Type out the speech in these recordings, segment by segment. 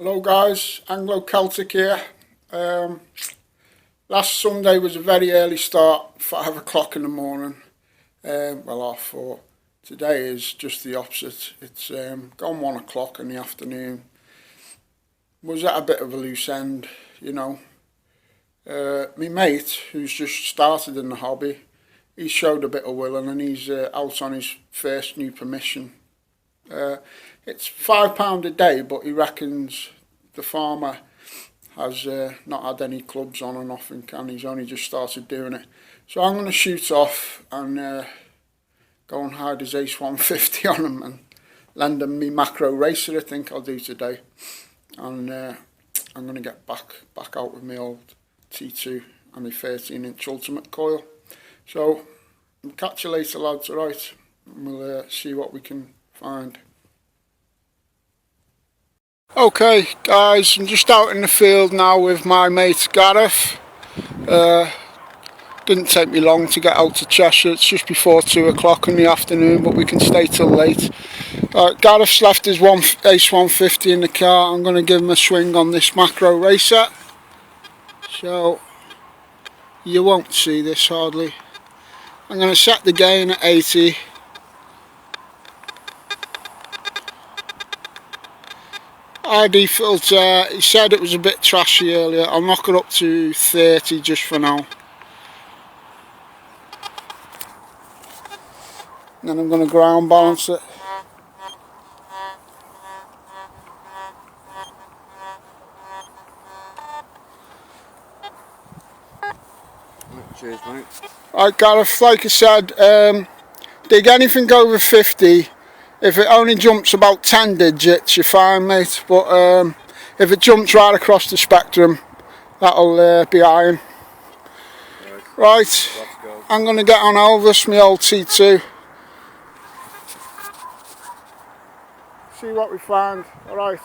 Hello guys, Anglo-Celtic here. Last Sunday was a very early start, 5 o'clock in the morning. Well, half 4. Today is just the opposite. It's gone 1 o'clock in the afternoon. Was at a bit of a loose end, you know. My mate, who's just started in the hobby, he showed a bit of willing and he's out on his first new permission. It's £5 a day, but he reckons the farmer has not had any clubs on or nothing, and he's only just started doing it. So I'm going to shoot off and go and hide his Ace 150 on him and lend him me macro racer. I think I'll do today, and I'm going to get back out with my old T2 and my 13-inch ultimate coil. So I'll catch you later, lads. Alright, and we'll see what we can find. Okay guys, I'm just out in the field now with my mate Gareth. Didn't take me long to get out to Cheshire. It's just before 2 o'clock in the afternoon, but we can stay till late. Gareth's left his Ace 150 in the car. I'm going to give him a swing on this macro racer, so you won't see this hardly. I'm going to set the gain at 80. ID filter, he said it was a bit trashy earlier. I'll knock it up to 30 just for now. And then I'm going to ground balance it. Cheers, mate. Right Gareth, like I said, dig anything over 50. If it only jumps about 10 digits, you're fine, mate. But if it jumps right across the spectrum, that'll be iron. Right, let's go. I'm going to get on Elvis, my old T2. See what we find. Alright.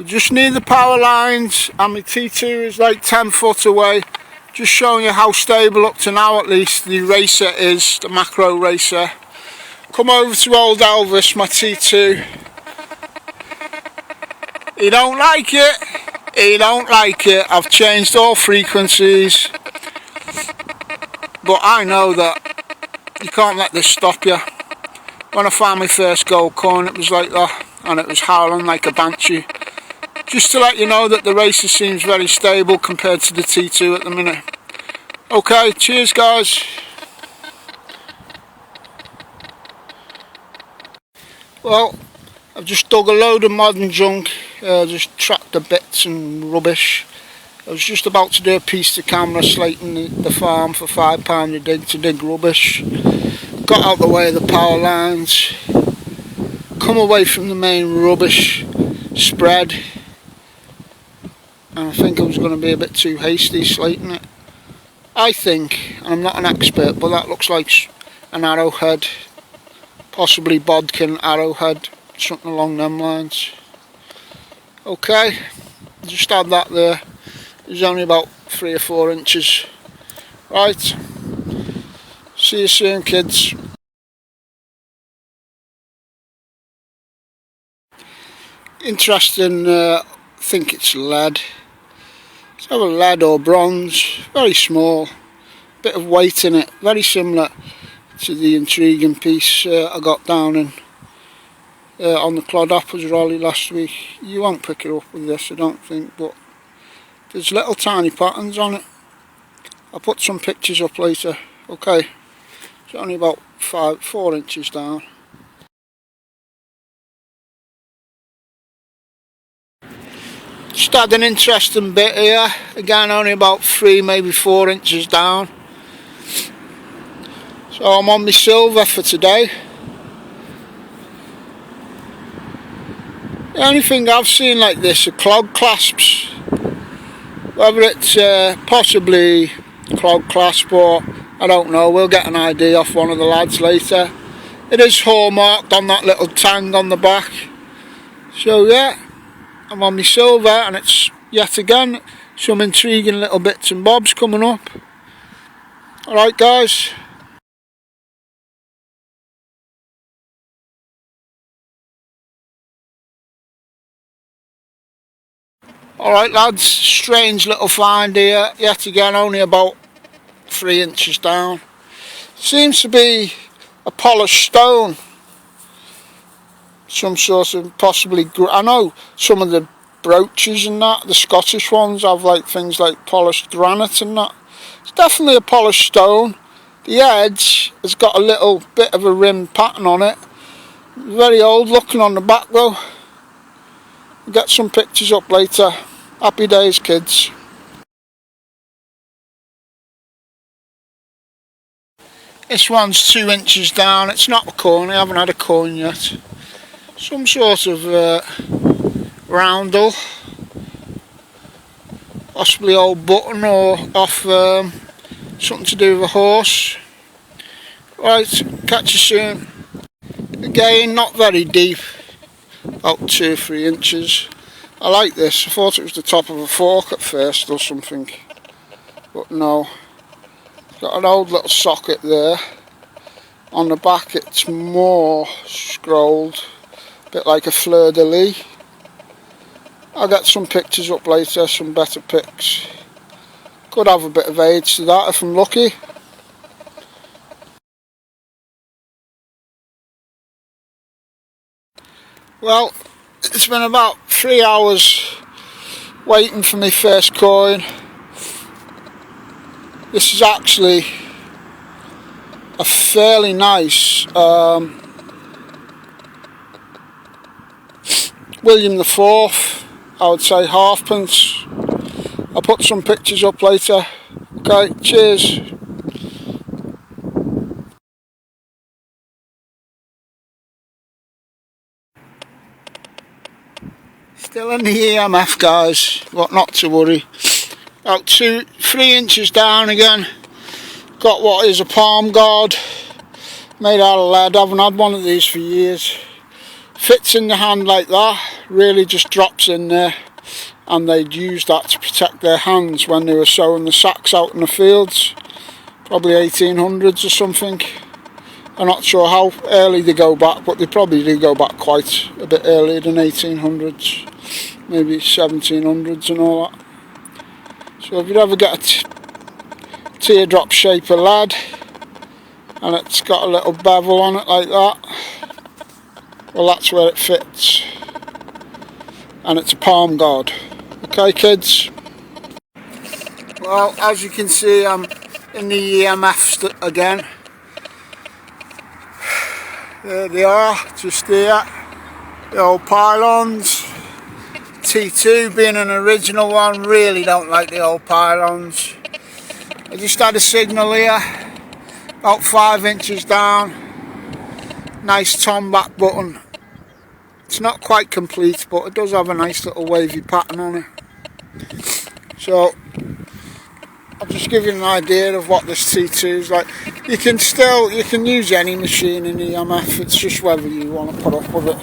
Just near the power lines, and my T2 is like 10 foot away. Just showing you how stable up to now at least the racer is, the macro racer. Come over to old Elvis, my T2. He don't like it. He don't like it. I've changed all frequencies. But I know that you can't let this stop you. When I found my first gold coin it was like that, and it was howling like a banshee. Just to let you know that the racer seems very stable compared to the T2 at the minute. Okay, cheers guys. Well, I've just dug a load of modern junk, just tracked the bits and rubbish. I was just about to do a piece to camera slating the farm for £5 a dig to dig rubbish. Got out the way of the power lines, come away from the main rubbish spread, and I think I was going to be a bit too hasty slating it. I think, and I'm not an expert, but that looks like an arrowhead, possibly bodkin arrowhead, something along them lines. Okay, just add that there. It's only about 3 or 4 inches. Right, see you soon kids. Interesting, I think it's lead. It's either lead or bronze, very small, bit of weight in it, very similar to the intriguing piece I got down in on the Clog rally last week. You won't pick it up with this, I don't think, but there's little tiny patterns on it. I'll put some pictures up later. Okay, it's only about 4 inches down. Just had an interesting bit here, again only about 3 maybe 4 inches down. So I'm on my silver for today. The only thing I've seen like this are Clog clasps. Whether it's possibly Clog clasp or I don't know, we'll get an idea off one of the lads later. It is hallmarked on that little tang on the back. So yeah, I'm on my silver and it's yet again some intriguing little bits and bobs coming up. Alright guys. Alright lads, strange little find here, yet again only about 3 inches down. Seems to be a polished stone. Some sort of possibly, I know some of the brooches and that, the Scottish ones have like things like polished granite and that. It's definitely a polished stone. The edge has got a little bit of a rim pattern on it. Very old looking on the back though. We'll get some pictures up later. Happy days kids. This one's 2 inches down. It's not a coin, I haven't had a coin yet. Some sort of roundel. Possibly old button or off something to do with a horse. Right, catch you soon. Again, not very deep. About 2 or 3 inches. I like this. I thought it was the top of a fork at first or something. But no. Got an old little socket there. On the back it's more scrolled, a bit like a fleur-de-lis. I'll get some pictures up later, some better pics. Could have a bit of age to that if I'm lucky. Well, it's been about 3 hours waiting for my first coin. This is actually a fairly nice William IV, I would say halfpence. I'll put some pictures up later. Okay, cheers. Still in the EMF guys, but not to worry. About 3 inches down again. Got what is a palm guard, made out of lead. I haven't had one of these for years. Fits in the hand like that, really just drops in there. And they'd use that to protect their hands when they were sowing the sacks out in the fields. Probably 1800s or something. I'm not sure how early they go back, but they probably do go back quite a bit earlier than 1800s. Maybe 1700s and all that. So if you ever get a teardrop shape of lead and it's got a little bevel on it like that, well that's where it fits. And it's a palm guard. Okay kids? Well, as you can see, I'm in the EMF again. There they are, just here. The old pylons. T2 being an original one, really don't like the old pylons. I just had a signal here, about 5 inches down. Nice tom back button. It's not quite complete, but it does have a nice little wavy pattern on it. So I'll just give you an idea of what this T2 is like. You can use any machine in EMF, it's just whether you want to put up with it.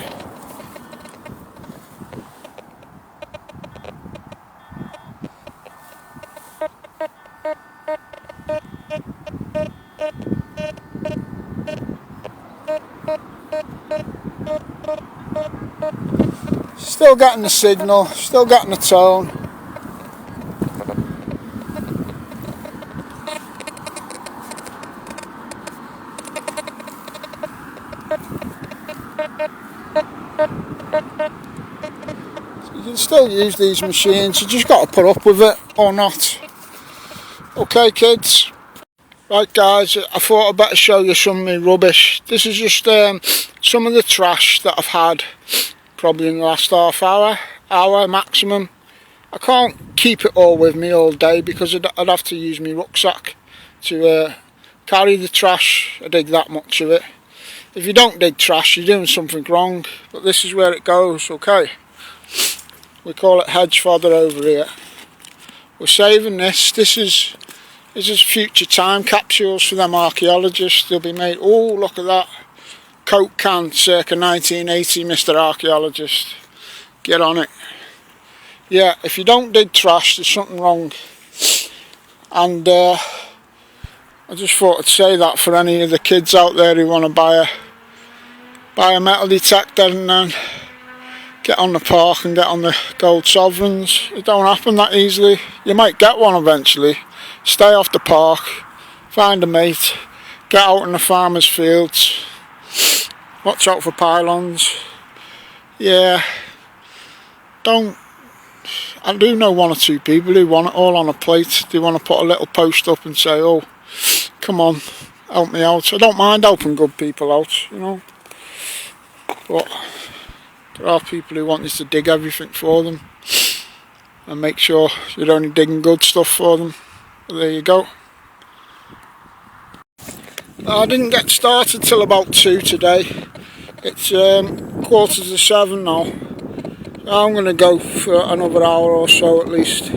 Still getting the signal, still getting the tone. So you can still use these machines, you just got to put up with it or not. Okay kids? Right guys, I thought I'd better show you some of my rubbish. This is just some of the trash that I've had probably in the last half hour maximum. I can't keep it all with me all day because I'd have to use my rucksack to carry the trash. I dig that much of it. If you don't dig trash, you're doing something wrong, but this is where it goes, okay? We call it hedge fodder over here. We're saving this. This is future time capsules for them archaeologists. They'll be made, oh look at that, Coke can circa 1980, Mr. Archaeologist. Get on it. Yeah, if you don't dig trash, there's something wrong. And I just thought I'd say that for any of the kids out there who want to buy a metal detector and then get on the park and get on the gold sovereigns. It don't happen that easily. You might get one eventually. Stay off the park, find a mate, get out in the farmers' fields, watch out for pylons. Yeah, I do know one or two people who want it all on a plate. They want to put a little post up and say, oh, come on, help me out. I don't mind helping good people out, you know. But there are people who want you to dig everything for them and make sure you're only digging good stuff for them. But there you go. I didn't get started till about 2 today. It's 6:45 now. I'm going to go for another hour or so at least.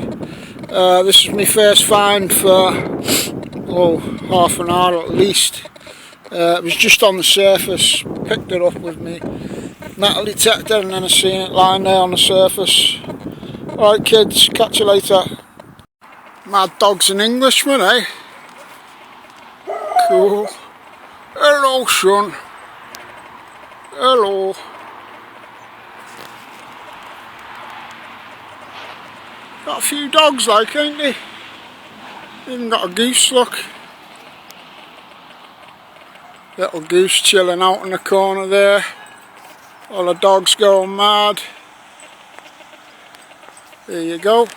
This is my first find for half an hour at least. It was just on the surface, picked it up with me metal detector, and then I seen it lying there on the surface. Alright kids, catch you later. Mad dog's an Englishman, eh? Cool. Hello son. Hello. Got a few dogs like, ain't they? Even got a goose, look. Little goose chilling out in the corner there. All the dogs going mad. There you go.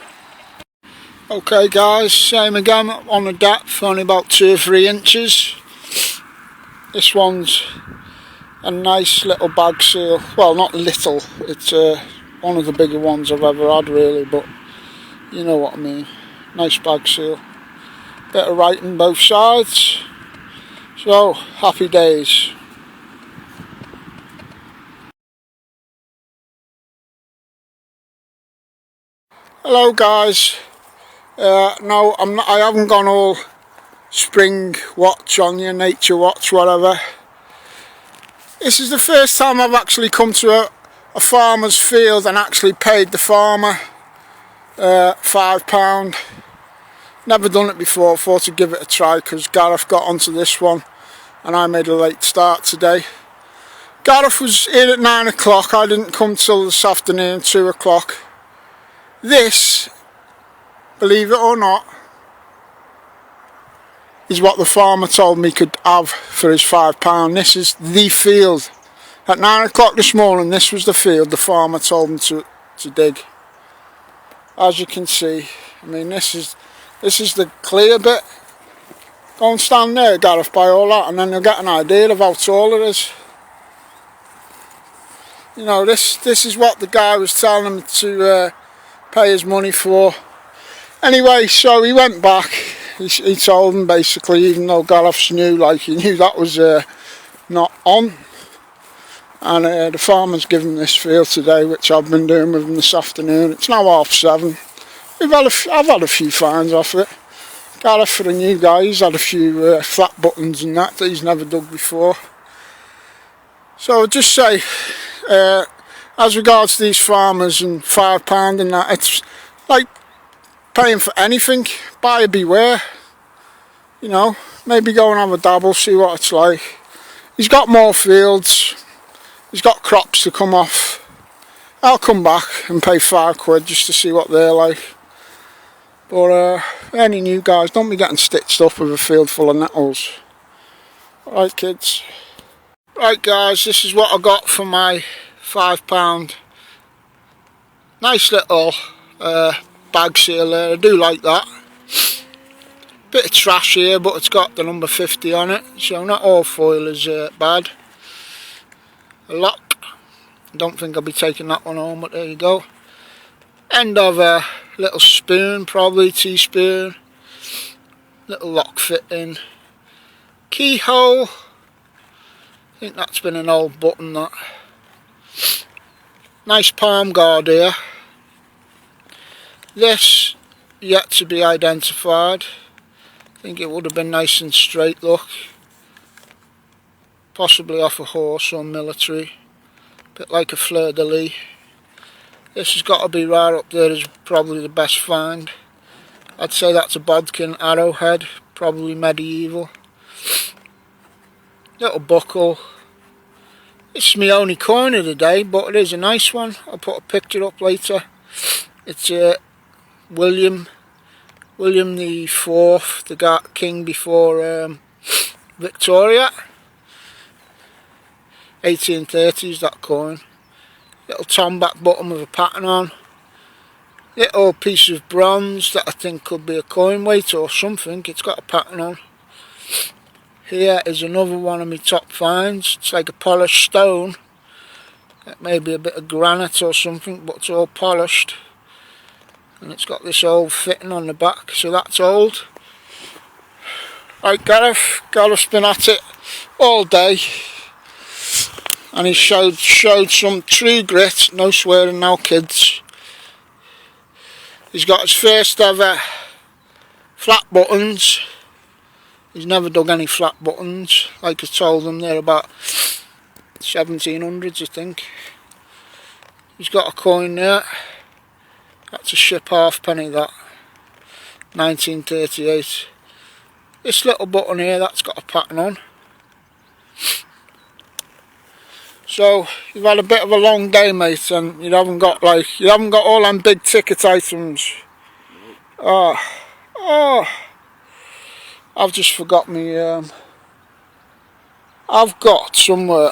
Okay guys, same again on the depth, only about 2 or 3 inches. This one's a nice little bag seal. Well, not little, it's one of the bigger ones I've ever had really, but you know what I mean. Nice bag seal. Bit of writing both sides. So, happy days. Hello guys. No, I haven't gone all spring watch on you, nature watch, whatever. This is the first time I've actually come to a farmer's field and actually paid the farmer £5. Never done it before, thought to give it a try because Gareth got onto this one and I made a late start today. Gareth was in at 9 o'clock, I didn't come till this afternoon, 2 o'clock. This, believe it or not, is what the farmer told me could have for his £5. This is the field. At 9 o'clock this morning, this was the field the farmer told him to dig. As you can see, I mean, this is the clear bit. Go and stand there, Gareth, by all that, and then you'll get an idea of how tall it is. You know, this is what the guy was telling him to pay his money for. Anyway, so he went back. He told him basically, even though Gareth knew, like he knew that was not on. And the farmer's given this field today, which I've been doing with him this afternoon. It's now 7:30. I've had a few finds off it. Gareth, for a new guy, he's had a few flat buttons and that he's never dug before. So I'll just say, as regards to these farmers and £5 and that, it's like paying for anything. Buyer beware. You know, maybe go and have a dabble, see what it's like. He's got more fields. He's got crops to come off. I'll come back and pay £5 just to see what they're like. But any new guys, don't be getting stitched up with a field full of nettles. Alright kids. Right guys, this is what I got for my £5. Nice little bag seal there, I do like that. Bit of trash here, but it's got the number 50 on it, so not all foil is bad. A lock, I don't think I'll be taking that one home, but there you go. End of a little spoon, probably teaspoon. Little lock fitting. Keyhole. I think that's been an old button, that. Nice palm guard here. This yet to be identified. I think it would have been nice and straight, look. Possibly off a horse or military. Bit like a fleur-de-lis. This has got to be right up there as probably the best find. I'd say that's a bodkin arrowhead, probably medieval. Little buckle. It's my only coin of the day, but it is a nice one. I'll put a picture up later. It's William the Fourth, the king before Victoria. 1830s, that coin. Little tomback button with a pattern on. Little piece of bronze that I think could be a coin weight or something. It's got a pattern on. Here is another one of my top finds. It's like a polished stone. It may be a bit of granite or something, but it's all polished. And it's got this old fitting on the back, so that's old. Right, Gareth's been at it all day. And he showed some true grit, no swearing now kids. He's got his first ever flat buttons. He's never dug any flat buttons. Like I told him, they're about 1700s I think. He's got a coin there. That's a ship halfpenny, that. 1938. This little button here, that's got a pattern on. So you've had a bit of a long day, mate, and you haven't got all them big ticket items. Oh, I've just forgot me. I've got somewhere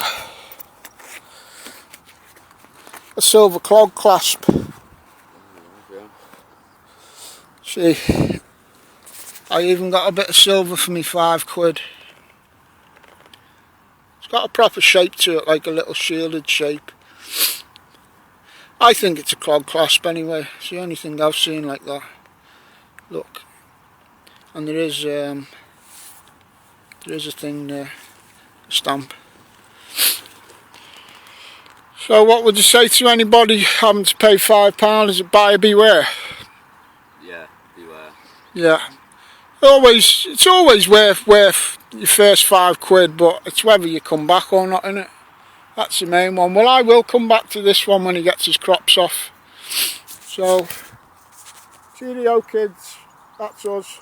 a silver Clog clasp. See, I even got a bit of silver for me £5. It's got a proper shape to it, like a little shielded shape. I think it's a Clog clasp anyway. It's the only thing I've seen like that. Look, and there is a thing there, a stamp. So what would you say to anybody having to pay £5? Is it buyer beware? Yeah, beware. Yeah. It's always worth your first £5, but it's whether you come back or not, innit? That's the main one. Well, I will come back to this one when he gets his crops off. So, cheerio kids, that's us.